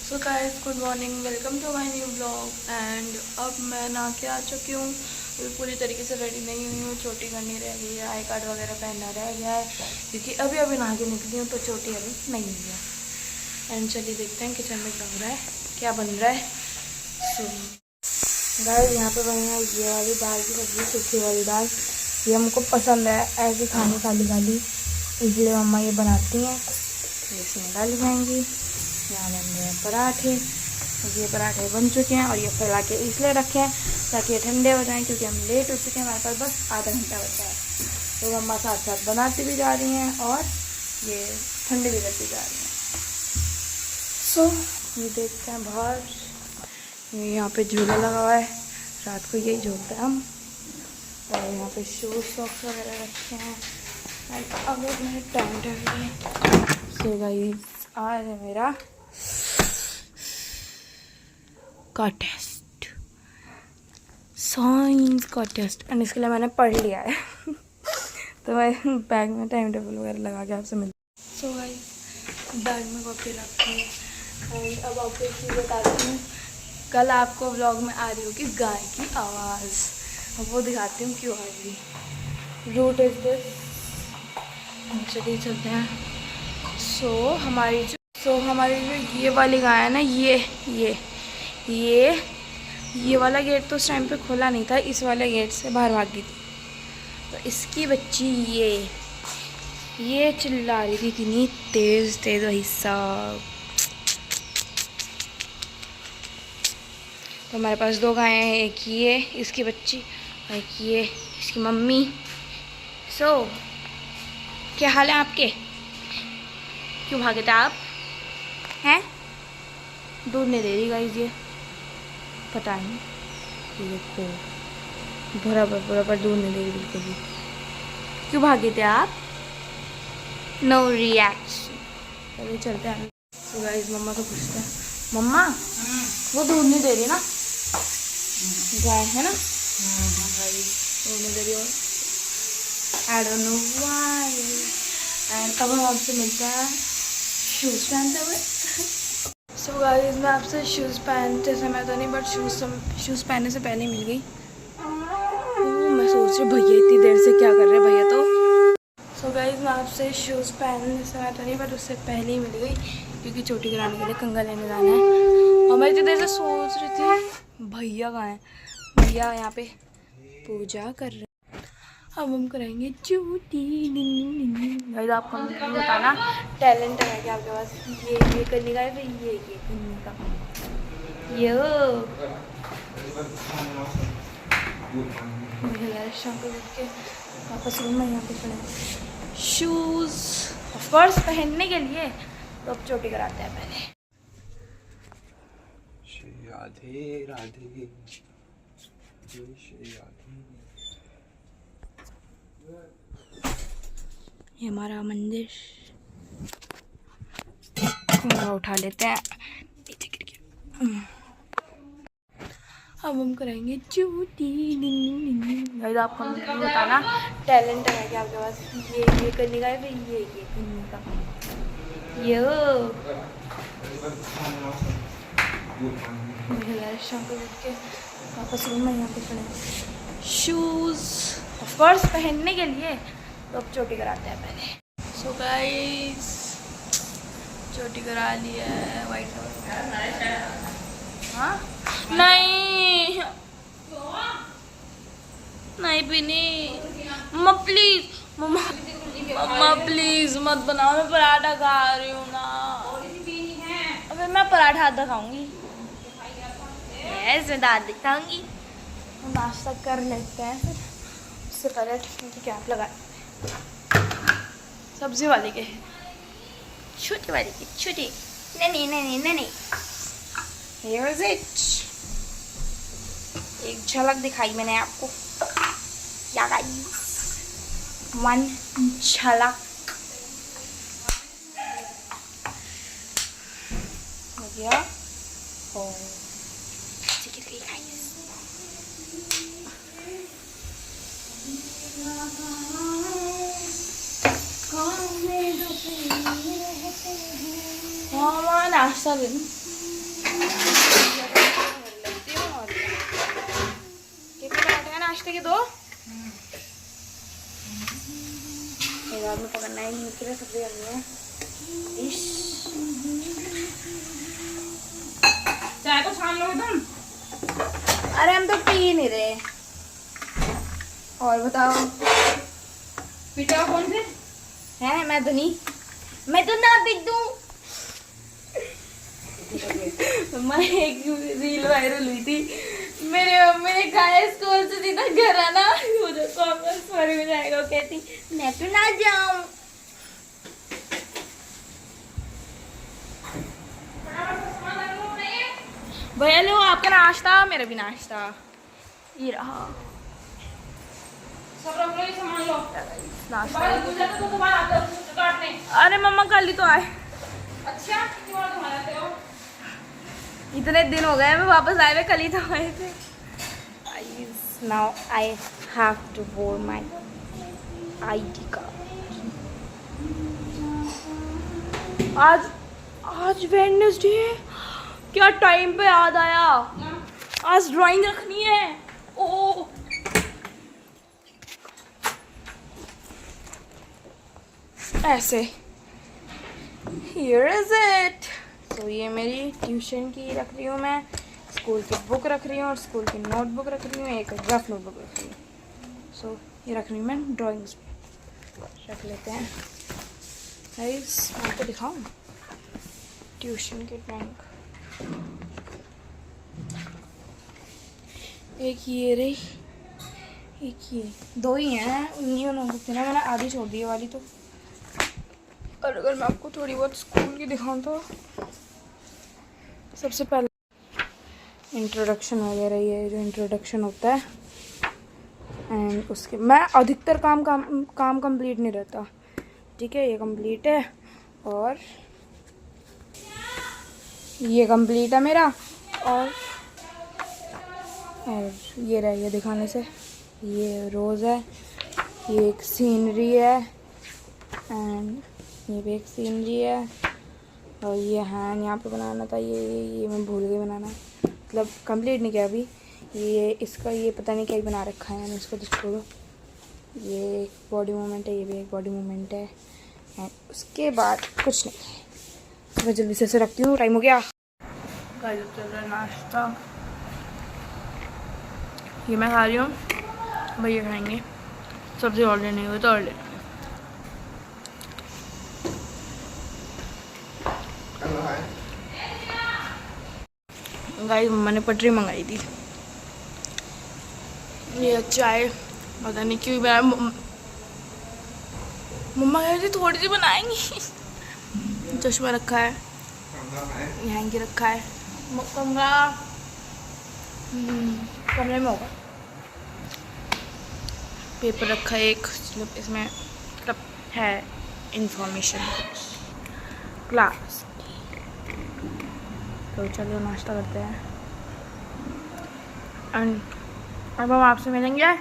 So guys good morning, welcome to my new blog. And अब मैं नहा के आ चुकी हूँ। अभी पूरी तरीके से रेडी नहीं हुई हूँ, चोटी करनी रह गई है, आई कार्ड वगैरह पहनना रह गया है क्योंकि अभी अभी नहा के निकली हूँ तो चोटी अभी नहीं हुई है। एंड चलिए देखते हैं किचन में क्या हो रहा है, क्या बन रहा है। सो गाइस यहाँ पे बनी है ये वाली दाल की सब्जी, सूखी वाली दाल। ये हमको पसंद है ऐसे खाने खाली खाली, इसलिए मम्मा ये बनाती हैं। इसमें डाल जाएंगी। यहाँ बन रहे हैं पराठे। ये पराठे बन चुके हैं और ये फैला के इसलिए रखे हैं ताकि ये ठंडे हो जाएं क्योंकि हम लेट हो चुके हैं, हमारे पास बस आधा घंटा बचा है। तो मम्मा साथ साथ बनाती भी जा रही हैं और ये ठंडे भी करती जा रही हैं। सो ये देखते हैं बाहर, ये यहाँ पे झूला लगा हुआ है, रात को यही झूलते हैं हम। और यहाँ पे शूज सॉक्स वगैरह रखे हैं। अब एक minute time table. So guys आज है मेरा का टेस्ट, साइंस का टेस्ट, एंड इसके लिए मैंने पढ़ लिया है तो मैं बैग में टाइम टेबल वगैरह लगा के आपसे मिलती हूँ। सो गाइस बैग में कॉपी रखी है। एंड अब आपको एक चीज़ बताती हूँ, कल आपको व्लॉग में आ रही होगी गाय की आवाज़, अब वो दिखाती हूँ क्यों आ रही। Route is this. चलिए चलते हैं। सो हमारी जो ये वाली गाय है ना, ये वाला गेट तो उस टाइम पे खुला नहीं था, इस वाले गेट से बाहर भाग गई थी। तो इसकी बच्ची ये चिल्ला रही थी इतनी तेज भाई साहब। तो हमारे पास दो गायें हैं, एक ये इसकी बच्ची और एक ये इसकी मम्मी। सो क्या हाल है आपके, क्यों भागे थे आप हैं? दूध नहीं दे रही गाइस, ये पता नहीं, ये देखो बराबर दूध नहीं दे रही बिल्कुल भी। क्यों भागे थे आप? No reaction. चलिए चलते हैं। तो गाइस मम्मा को पूछते हैं, मम्मा वो दूध नहीं दे रही ना, गाय है ना? दूध नहीं दे रही और I don't know why. And अब हम आपसे मिलते हैं शूज़ पहनते हुए। सो गाइस मैं आपसे शूज़ पहनते समय तो नहीं, बट शूज़ पहनने से पहले मिल गई। मैं सोच रही भैया इतनी देर से क्या कर रहे हैं भैया। तो सो गाइस मैं आपसे शूज़ पहनने समय तो नहीं, बट उससे पहले ही मिल गई क्योंकि चोटी कराने के लिए कंगा लेने जाना है। और मैं इतनी देर से सोच रही थी भैया कहाँ हैं। भैया यहाँ पे पूजा कर रहे हैं। अब हम कराएंगे चोटी। भाई आपको बताना टैलेंट है क्या आपके पास, ये करने का है, फिर ये करने का। शाम को उठ के वापस रूम में यहाँ पे खड़े शूज़ ऑफकोर्स पहनने के लिए। तो अब चोटी कराते हैं पहले। राधे राधे श्री राधे। ये हमारा मंदिर, उठा लेते हैं, नीचे गिर गया। अब हम कराएंगे चोटी। भाई आपको बताना टैलेंट है क्या आपके पास, ये करने का है, फिर ये करने का। शाम को उठ के वापस रूम में यहाँ पे खड़े शूज़ ऑफकोर्स पहनने के लिए। तो अब चोटी कराते हैं पहले। सो गाइस चोटी करा लिया है, वाइट हाँ नहीं पीनी मम्मा प्लीज, मम्मा प्लीज मत बनाओ, मैं पराठा खा रही हूँ ना। अबे मैं पराठा आधा खाऊंगी, मैं दाल खाऊंगी। नाश्ता कर लेते हैं फिर, उससे पहले उनकी कैप लगा सब्जी वाले के, छोटी वाली की छोटी। नहीं Here is it। एक झलक दिखाई मैंने आपको, क्या गाइस, वन झलक हो गया। और नाश्ता भी लेती हूँ और कितने पराठे हैं नाश्ते के? 2 एक बार में पकड़ना है, नीचे सब्जी करनी है। इश चाय को छान लो तुम। अरे हम तो पी नहीं रहे। और बताओ पीटा कौन से है? मैं तो नहीं, मैं तो ना पी दूँ। मैं एक रील वायरल हुई थी, मेरे मम्मी ने कहा स्कूल से सीधा घर आना, उधर कॉमर्स में जाएगा। वो कहती मैं तो ना जाऊं। भैया लो आपका नाश्ता, मेरा भी नाश्ता। ये रहा सब रख लो, ये सामान लो। नाश्ता। बाहर पूछा तो तुम्हारा आते हो काटने। अरे मम्मा कल ही तो आए। अच्छा क्यों तुम्हारे आते हो? इतने दिन हो गए, मैं वापस आए हुए कल ही तो आए थे। Now I have to wear my ID card. आज वेडनेसडे है, क्या टाइम पे याद आया। आज ड्राइंग रखनी है। ओ ऐसे हियर इज इट। तो ये मेरी ट्यूशन की रख रही हूँ मैं, स्कूल की बुक रख रही हूँ और स्कूल की नोटबुक रख रही हूँ, एक रफ नोटबुक रख रही हूँ। सो ये रख रही हूँ मैं, ड्राइंग्स रख लेते हैं। गाइस आपको दिखाऊँ ट्यूशन की ड्राइंग। एक ये रही, एक ये, 2 ही हैं। उन्हीं नोटबुक थी ना, मैंने आधी छोड़ दी वाली। तो और अगर मैं आपको थोड़ी बहुत स्कूल की दिखाऊँ तो सबसे पहले इंट्रोडक्शन वगैरह, ये जो इंट्रोडक्शन होता है, एंड उसके मैं अधिकतर काम कंप्लीट नहीं रहता। ठीक है, ये कंप्लीट है और ये कंप्लीट है मेरा। और ये रह गया दिखाने से, ये रोज़ है, ये एक सीनरी है, एंड ये भी एक सीनरी है, और ये हैंड यहाँ पे बनाना था। ये मैं भूल गई बनाना, मतलब कंप्लीट नहीं किया अभी। ये इसका ये पता नहीं क्या ही बना रखा है मैंने, इसको तो छोड़ो। ये एक बॉडी मूवमेंट है, ये भी एक बॉडी मूवमेंट है, एंड उसके बाद कुछ नहीं। मैं जल्दी से रखती हूँ, टाइम हो गया। गाइस चल रहा है नाश्ता, ये मैं खा रही हूँ, भैया खाएंगे। सब्ज़ी ऑर्डर नहीं हुई तो ऑर्डर। गाइस मम्मा ने पटरी मंगाई थी। ये चाय पता नहीं क्यों बनाया, मम्मा कह रही थी थोड़ी सी बनाएंगी। चश्मा रखा है, हैंकी रखा है, कमरा कमरे में होगा। पेपर रखा है एक, मतलब इसमें मतलब है इंफॉर्मेशन क्लास। तो चलो नाश्ता करते हैं, एंड अब हम आपसे मिलेंगे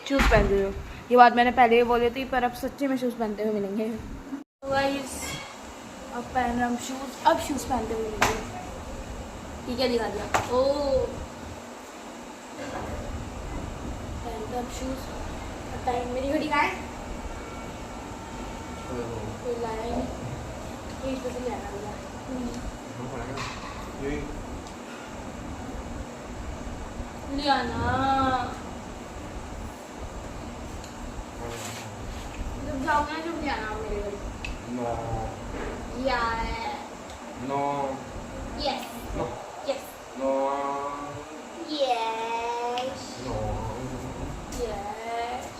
शूज़ पहनते हुए। ये बात मैंने पहले ही बोली थी, पर अब सच्ची में शूज़ पहनते हुए मिलेंगे। तो गाइस अब पहन रहे हम शूज़, अब शूज़ पहनते हुए मिलेंगे। ठीक है, दिखा दिया। ओ पहनते अब शूज़। टाइम मेरी घड़ी कहाँ है? कोई लाया ही नहीं, इस वजह से लाना होगा। लिया ना, जब जाओगे जब ले आना मेरे घर। No. Yeah. No. Yes. No. Yes. No. Yes. No. Yes.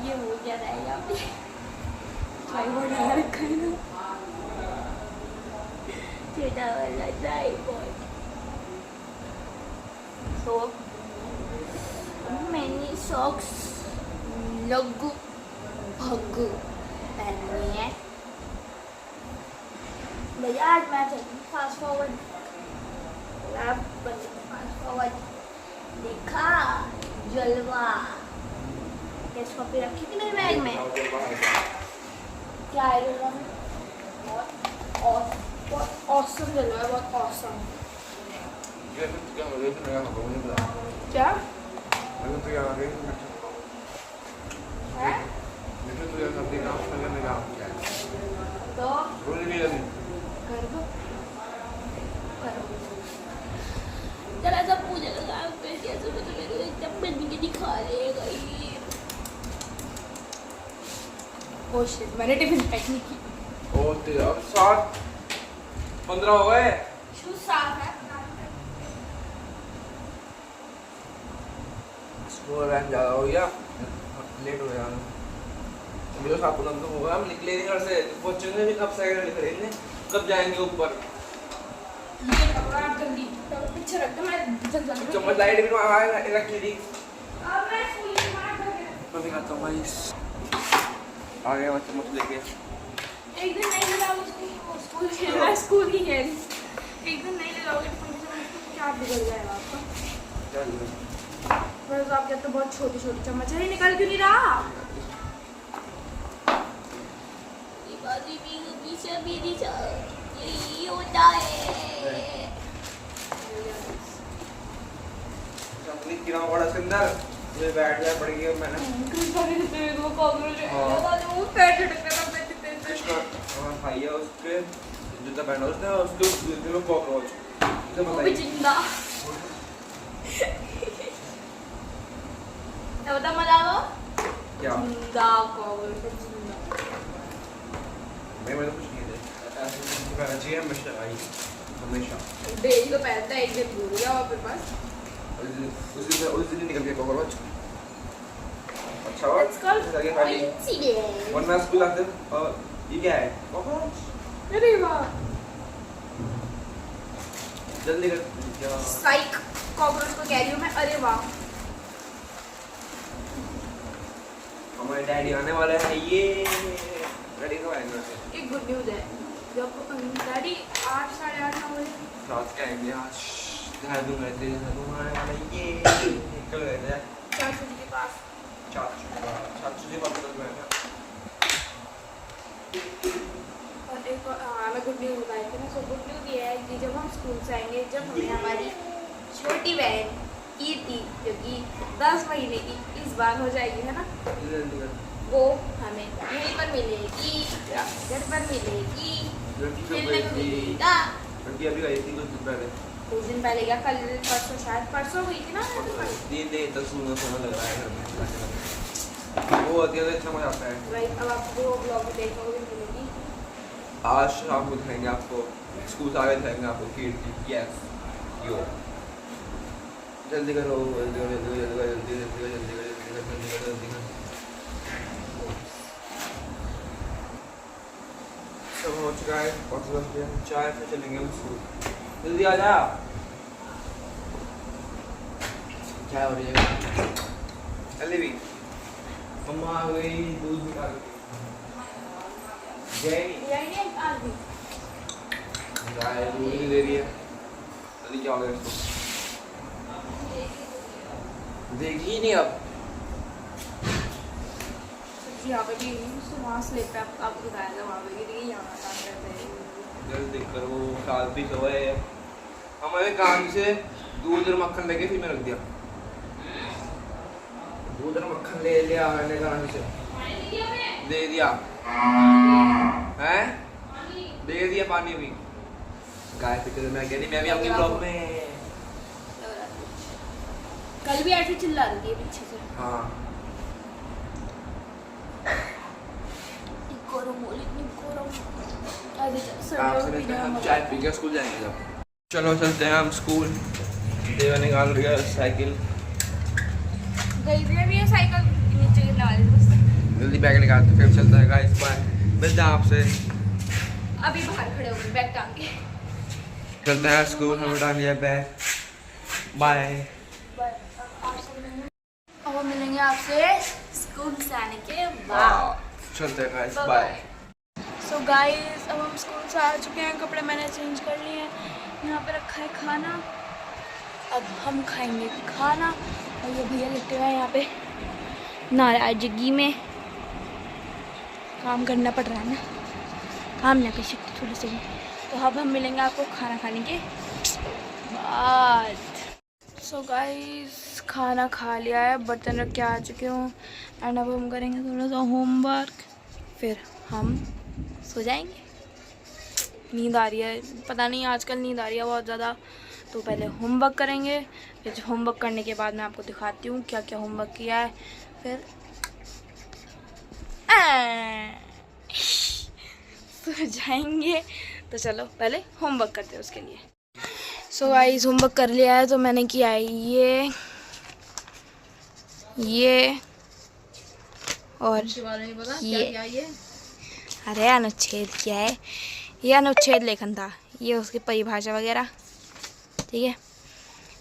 ये हो गया था यहाँ पे, ट्राइपॉड लगा रखा है ना, छोटा वाला ट्राइपॉड। तो मैंने सॉक्स लगभग पहनी है, भैया आज मैं चलूँ फास्ट फॉरवर्ड, अब फास्ट फॉरवर्ड देखा जलवा। कैश कॉपी रखी थी मेरे बैग में, क्या है जलवा में? बहुत ऑसम जलवा है, बहुत ऑसम। क्या है? तो कर दो, करो जरा सा पूजा लगा कैसे तो मेरे को एकदम बन के दिखा देगा ये। ओह शिट, मैंने टिफिन पैक नहीं की। ओ तेरा अब 7:15 हो गए। शूज साफ है। स्कूल वैन ज़्यादा हो गया, लेट हो गया। मेरे साथ तो होगा, हम निकले नहीं घर से, पहुंचेंगे भी कब, साइकिल खरीदने कब जाएंगे ऊपर। ये कपड़ा आप जल्दी पीछे रख दो, मैं जल्दी चम्मच लाइट भी रखी थी। अब मैं स्कूल के बाहर कर देता मैं दिखाता हूँ भाई, आ गया मैं चम्मच लेके। हूं। एक दिन नहीं लगाओगे स्कूल खेल रहा है, स्कूल की खेल। एक दिन नहीं लगाओगे तो क्या बिगड़ जाएगा आपका। बस आप कहते हो बहुत छोटी छोटी चम्मच है, निकल क्यों नहीं रहा? यही होता है। अपनी कीड़ा बड़ा सुंदर, ये बैठ गया पड़ गया मैंने। वो कॉकरोच हाँ। वो पैर झटकता था मैं कितने उसका भाई है, उसके जूता पहना उसने, उसके में कॉकरोच उसे वो पता भी ही। जिंदा। क्या बता मलावा? क्या जिंदा कॉकरोच जिंदा। मैं तो कुछ नहीं दे ऐसे पहना चाहिए हमेशा भाई, हमेशा। डेली तो पहनता है, एक दिन भूल गया वापस पास। उस दिन निकल गया कॉकरोच। अच्छा और It's called लगे खाली coincidence. वरना स्कूल आते और ये क्या है कॉकरोच। अरे वाह, जल्दी कर क्या साइक कॉकरोच को कह रही हूँ मैं, अरे वाह। हमारे डैडी आने वाले हैं। ये डैडी कब आएंगे वैसे? एक गुड न्यूज़ है, जब डैडी 8 साढ़े 8 9 बजे रात के आएंगे आज। देहरादून गए थे, देहरादून आने वाले ये कल गए थे चाचू जी के पास। चाचू जी बात कर रहे हैं। और एक मैं गुड न्यूज़ बताई थी ना, सो गुड न्यूज़ ये है कि जब हम स्कूल से आएंगे, जब हमें हमारी छोटी बहन कीर्ति जो कि 10 महीने की इस बार हो जाएगी है ना, जल्दी कर वो हमें यहीं पर मिलेगी, घर पर मिलेगी, लड़की कब खेलने गई को थी? मिलेगा। लड़की अभी गई थी कुछ दिन पहले। कुछ दिन पहले क्या, कल परसों, शायद परसों हुई थी ना। ये तो सुनना सुना लग रहा है घर में। वो होती है तो इतना मजा आता है। राइट, अब आपको ब्लॉग में देखने को भी मिलेगी। आज शाम को दिखाएंगे आपको, स्कूल से आगे दिखाएंगे आपको कीर्ति। यस यो जल्दी करो, जल्दी करो, जल्दी करो, जल्दी करो, जल्दी करो, जल्दी करो, जल्दी करो, जल्दी करो, जल्दी करो। सब हो चुका है और बस चाय से चलेंगे हम स्कूल। जल्दी आ जा, चाय हो रही है। जल्दी भी मम्मा आ गई, दूध निकाल के यही आज भी चाय दूध नहीं दे रही है। जल्दी क्या हो गया इसको, देखी ही नहीं अब। यहाँ पे भी वहाँ से लेकर आपको बताया था, वहाँ पे भी यहाँ काम करते हैं। जल्दी करो, साल भी सो है। हमारे काम से दूध और मक्खन लेके फिर मैं रख दिया। दूध और मक्खन ले लिया मैंने काम से, दे दिया हैं, दे दिया पानी भी। गाय पिक्चर मैं कह रही, मैं भी आपके ब्लॉग में। कल भी ऐसे चिल्ला रही है पीछे से। हाँ हम चाय पी के स्कूल जाएंगे जब। चलो चलते हैं हम स्कूल। देवा निकाल रही साइकिल, गई भी अभी ये साइकिल नीचे गिरने वाली थी बस। जल्दी बैग निकालते फिर चलता है गाइस। बाय, मिलते हैं आपसे। अभी बाहर खड़े हो गए बैग टांग के। चलते हैं स्कूल, हम टांग लिया बैग। बाय। अब मिलेंगे आपसे स्कूल से आने के बाद। चलते हैं गाइस, बाय। सो गाइस अब हम स्कूल से आ चुके हैं, कपड़े मैंने चेंज कर लिए हैं। यहाँ पे रखा है खाना, अब हम खाएंगे खाना। और ये भैया लेटे हुए हैं यहाँ पे नाराजगी में, काम करना पड़ रहा है ना, काम ना कर सकते थोड़ी सी। तो अब हम मिलेंगे आपको खाना खाने के बाद। सो गाइस खाना खा लिया है, बर्तन रख के आ चुके हूँ एंड अब हम करेंगे थोड़ा सा होमवर्क, फिर हम सो जाएंगे। नींद आ रही है, पता नहीं आजकल नींद आ रही है बहुत ज़्यादा। तो पहले होमवर्क करेंगे, फिर होमवर्क करने के बाद मैं आपको दिखाती हूँ क्या क्या होमवर्क किया है, फिर सो जाएंगे। तो चलो पहले होमवर्क करते हैं उसके लिए। सो गाइस होमवर्क कर लिया है, तो मैंने किया है ये और ये। अरे अनुच्छेद क्या है, ये अनुच्छेद लेखन था, ये उसकी परिभाषा वगैरह, ठीक है।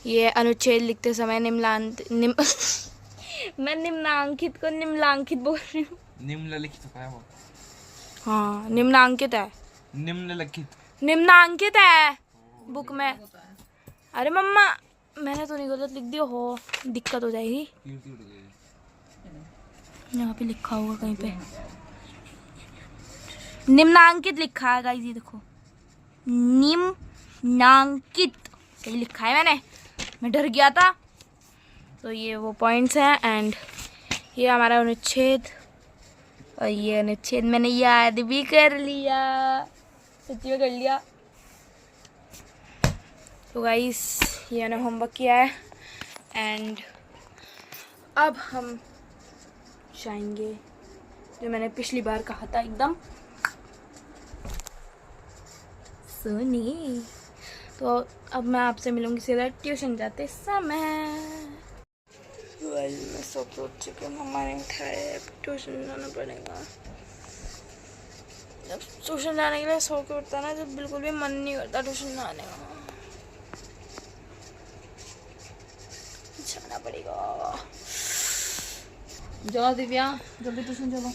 ये अनुच्छेद लिखते समय मैं निम्नांकित को निम्नलिखित बोल रही हूँ। निम्नलिखित है वो। हाँ निम्नांकित है, निम्नांकित है बुक में। अरे मम्मा मैंने तो नहीं गलत लिख दिया, हो दिक्कत हो जाएगी। यहाँ पे लिखा होगा कहीं पे निम्नांकित लिखा है गाइस, ये देखो निम्नांकित सही लिखा है मैं डर गया था। तो ये वो पॉइंट्स हैं एंड ये हमारा अनुच्छेद, और ये अनुच्छेद मैंने याद भी कर लिया, सच्ची में कर लिया। तो गाइस ये मैंने होमवर्क किया है एंड अब हम जाएंगे, जो मैंने पिछली बार कहा था एकदम सोनी। तो अब मैं आपसे मिलूंगी सीधा ट्यूशन जाते समय। मैं सो के उठ चुकी हूँ, मम्मा ने उठाया, ट्यूशन जाना पड़ेगा। जब ट्यूशन जाने के लिए सो के उठता ना, जब बिल्कुल भी मन नहीं करता ट्यूशन जाने का, जाना पड़ेगा। जाओ दिव्या जल्दी ट्यूशन चलो।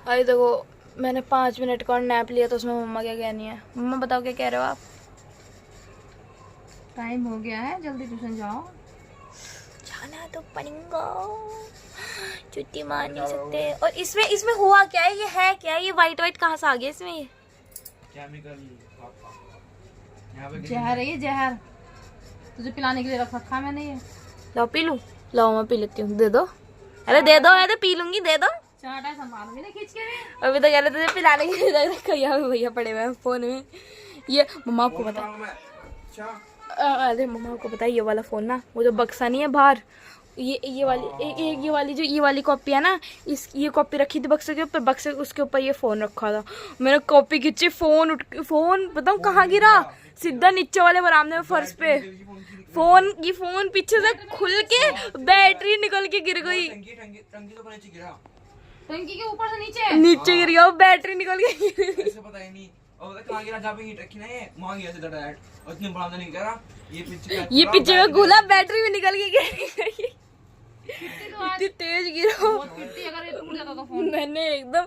अरे देखो मैंने 5 मिनट का नैप लिया, तो उसमें मम्मा क्या कहनी है। मम्मा बताओ क्या कह रहे हो आप। टाइम हो गया है, जल्दी ट्यूशन जाओ। जाना तो पड़ेगा, छुट्टी मार नहीं सकते। और इसमें हुआ क्या है, ये है क्या, ये वाइट कहाँ से आ गया इसमें, ये केमिकल जहर है, ये जहर तुझे पिलाने के लिए रख रखा मैंने। ये लो पी लूं, लो मैं पी लेती हूँ, दे दो। अरे दे दो, मैं तो पी लूंगी, दे दो। चाटा संभालूंगी ना खींच के। अभी तो कह रहे तुझे पिलाने के लिए रखा, यहाँ पे भैया पड़े हुए हैं फोन में। ये मम्मा आपको पता, अरे मम्मा को पता है ये वाला फ़ोन ना, वो जो बक्सा नहीं है बाहर, ये वाली जो ये वाली कॉपी है ना, ये कॉपी रखी थी बक्से के ऊपर, बक्से उसके ऊपर ये फ़ोन रखा था। मैंने कॉपी खींची, फ़ोन बताऊँ कहाँ गिरा, सीधा नीचे वाले बरामदे में फर्श पे। फ़ोन पीछे से खुल के बैटरी निकल के गिर गई, टंकी के ऊपर से नीचे गिर गया, बैटरी निकल के गिर गई। पता ही नहीं और कहाँ गिरा, जहाँ पे हीट रखी ना ये वहाँ गया सीधा डायरेक्ट, और इतने बड़ा नहीं करा। ये पीछे में खुला, बैटरी भी निकल के गिर, इतनी तेज गिरा। मैंने एकदम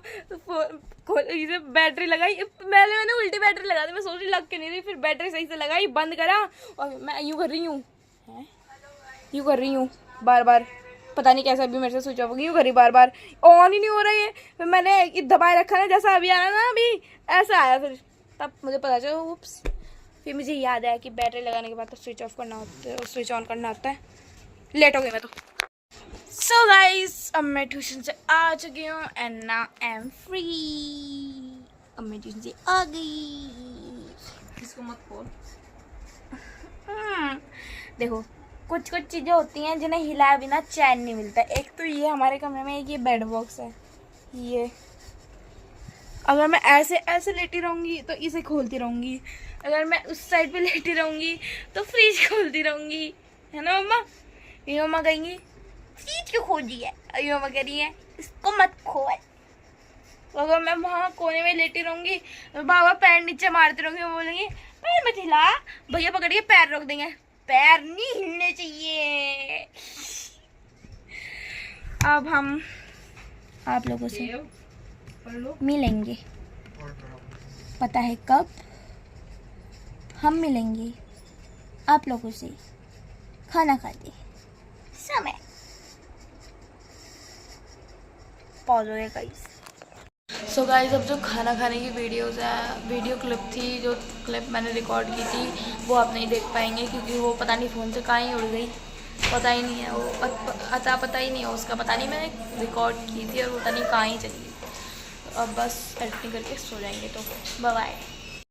इसे बैटरी लगाई, पहले मैंने उल्टी बैटरी लगा दी, मैं सोच रही लग के नहीं रही, फिर बैटरी सही से लगाई, बंद करा, और मैं यूँ कर रही हूँ बार बार, पता नहीं कैसा भी मेरे से स्विच ऑफ हो गई, यूँ करी बार बार, ऑन ही नहीं हो रही है। फिर मैंने दबाए रखा ना, जैसा अभी आया ना, अभी ऐसा आया, फिर तब मुझे पता चला उप्स। फिर मुझे याद आया कि बैटरी लगाने के बाद तो स्विच ऑफ करना होता है, स्विच ऑन करना होता है। लेट हो गई मैं तो। सो गाइस अब मैं ट्यूशन से आ चुकी हूँ and now I am free. अब मैं ट्यूशन से आ गई। इसको मत खोल। देखो कुछ चीज़ें होती हैं जिन्हें हिलाए बिना चैन नहीं मिलता। एक तो ये हमारे कमरे में एक ये बेड बॉक्स है, ये अगर मैं ऐसे लेटी रहूँगी तो इसे खोलती रहूँगी, अगर मैं उस साइड पे लेटी रहूँगी तो फ्रिज खोलती रहूँगी, है ना मम्मा। ये मम्मा कहेंगी फ्रिज क्यों खोल दी है, ये मम्मा कह रही है इसको मत खोल। अगर मैं वहाँ कोने में लेटी रहूँगी तो बाबा पैर नीचे मारती रहूँगी, वो बोलेंगे पैर मत हिला, भैया पकड़ के पैर रोक देंगे, पैर नहीं हिलने चाहिए। अब हम आप लोगों से मिलेंगे पता है कब? हम मिलेंगे आप लोगों से खाना खाते समय। पॉज हो गया गाइस। सो गाइस, अब जो खाना खाने की वीडियो क्लिप थी, जो क्लिप मैंने रिकॉर्ड की थी, वो आप नहीं देख पाएंगे क्योंकि वो पता नहीं फ़ोन से कहाँ ही उड़ गई, पता ही नहीं है वो, पता ही नहीं है उसका, पता नहीं मैंने रिकॉर्ड की थी और वो पता नहीं कहाँ ही चली गई। अब बस एडिटिंग करके सो जाएंगे, तो बाय बाय।